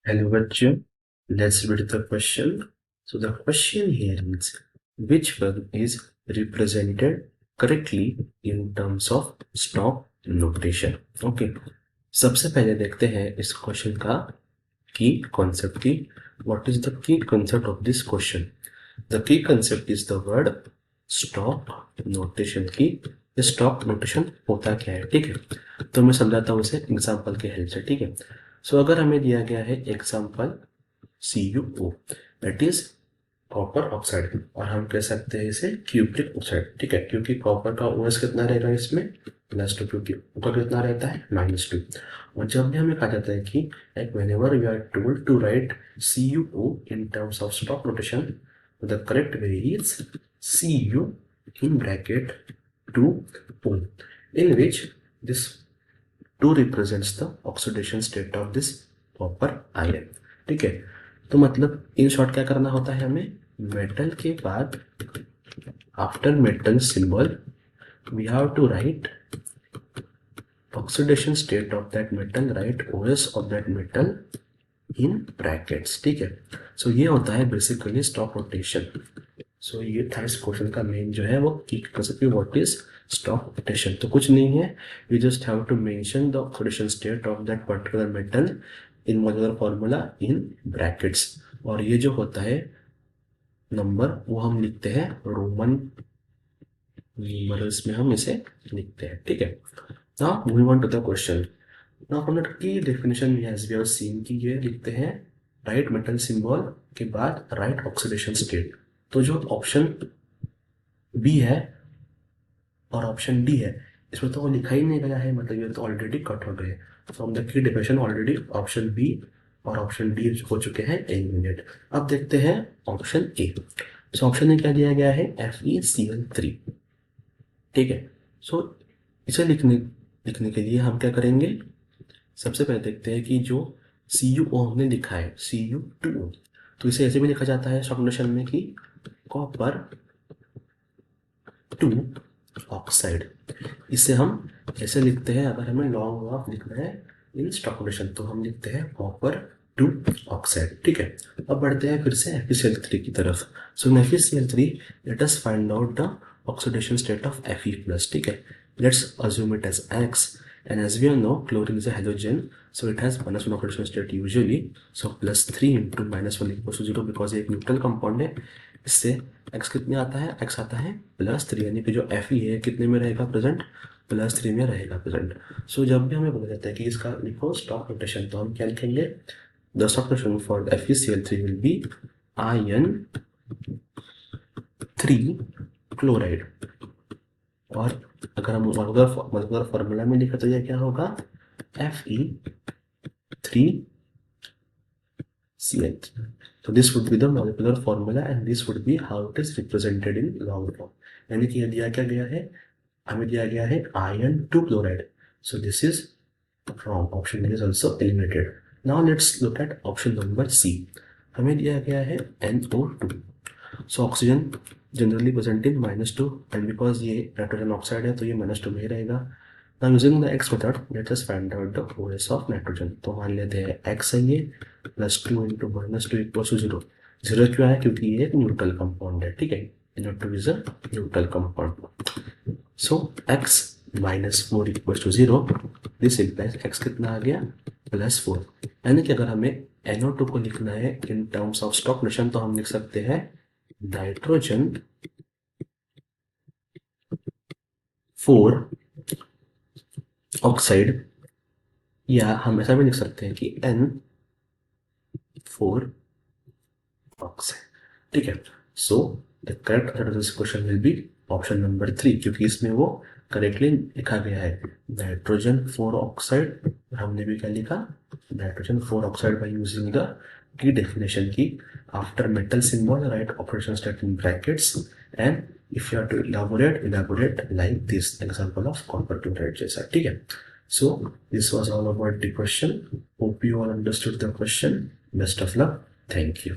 Hello, bachcho. Let's read the question. So the question here is, which verb is represented correctly in terms of stop notation? Okay. सबसे पहले देखते हैं इस question का की concept की. What is the key concept of this question? The key concept is the word stop notation की. ये stop notation होता क्या है? ठीक है, तो मैं समझाता हूँ इसे एग्जाम्पल के हेल्प से. ठीक है, सो अगर हमें दिया गया है example CuO, that is copper oxide, और हम कह सकते हैं इसे क्यूप्रिक ऑक्साइड. ठीक है, क्योंकि कॉपर का OS कितना रहेगा इसमें +2, क्योंकि का कितना रहता है -2. और जब भी हमें कहा जाता है कि whenever we are told to write CuO in terms of stop notation, the correct way is Cu in bracket 2O, in which this 2 represents the oxidation state of this copper ion. ठीक है, तो मतलब in short क्या करना होता है हमें, metal के बाद after metal symbol we have to write oxidation state of that metal, write OS of that metal in brackets. ठीक है, सो ये होता है बेसिकली स्टॉप रोटेशन. सो ये था इस क्वेश्चन का मेन जो है वो key concept, what is stop rotation. तो कुछ नहीं है, you just have to mention the oxidation state of that particular metal in modular formula in brackets. और ये जो होता है नंबर वो हम लिखते हैं रोमन न्यूमरल्स में, हम इसे लिखते हैं. ठीक है, now moving on to the question. Now from that की definition as we have seen कि ये लिखते हैं राइट मेटल सिंबल के बाद राइट ऑक्सीडेशन स्टेट. तो जो ऑप्शन बी है और ऑप्शन डी है इसमें तो वो लिखा ही नहीं गया है, मतलब ये तो ऑलरेडी कट हो गए. फ्रॉम द की डेफिनेशन ऑलरेडी ऑप्शन बी और ऑप्शन डी हो चुके हैं एलिमिनेट. अब देखते हैं ऑप्शन ए. सो ऑप्शन में क्या दिया गया है, FeCl3. ठीक है, सो इसे लिखने के लिए हम क्या करेंगे, सबसे पहले देखते हैं कि जो CuO हमने लिखा है Cu2O, तो इसे ऐसे भी लिखा जाता है सॉल्यूशन में कि कॉपर 2 ऑक्साइड. इसे हम ऐसे लिखते हैं, अगर हमें लॉन्ग ऑफ लिखना है इन स्टॉकुलेशन तो हम लिखते हैं कॉपर 2 ऑक्साइड. ठीक है, अब बढ़ते हैं फिर से FeCl3 की तरफ. So in FeCl3 let us find out the oxidation state of Fe+. ठीक है, let's assume it as X, and as we all know chlorine is a halogen, so it has -1 oxidation state usually. So +3 into -1 equals to 0, because ये एक neutral compound है. इससे x कितने आता है, x आता है +3, यानी कि जो Fe है कितने में रहेगा प्रेजेंट, +3 में रहेगा प्रेजेंट. सो जब भी हमें बोला जाता है कि इसका लिखो स्टॉप रोटेशन, तो हम क्या लिखेंगे, the stop rotation for FeCl3 will be iron 3 chloride. और अगर हम मॉलिक्यूलर फॉर्मूला में लिखा तो यह क्या होगा, Fe3Cl. तो this would be the molecular formula and this would be how it is represented in long form. यानी कि दिया क्या गया है, हमें दिया गया है iron 2 chloride. So this is wrong, option is also eliminated. Now let's look at option number C. हमें दिया गया है NO2. सो oxygen generally present in -2, and because ये नाइट्रोजन ऑक्साइड है तो ये -2 में ही रहेगा. Now using the X method let us find out the OS of nitrogen. तो मान लेते हैं X है ये, +2 into -2 equals to 0. 0 क्यों है, क्योंकि ये एक न्यूट्रल कंपाउंड है. ठीक है, NO2 is a neutral compound. So X -4 equals to 0. This implies X कितना आ गया, +4. यानी कि अगर हमें NO2 को लिखना है in terms of stop notation तो हम लिख सकते हैं नाइट्रोजन 4 ऑक्साइड, या हम ऐसा भी लिख सकते हैं कि N4 ऑक्साइड. ठीक है, so the correct answer to this question will be option number 3, क्योंकि इसमें वो करेक्टली लिखा गया है नाइट्रोजन 4 ऑक्साइड. हमने भी क्या लिखा, nitrogen 4 oxide by using the की डेफिनेशन की after metal symbol write operation state in brackets, and if you have to elaborate like this example of copper chloride जैसा. ठीक है, so this was all about the question. Hope you all understood the question. Best of luck. Thank you.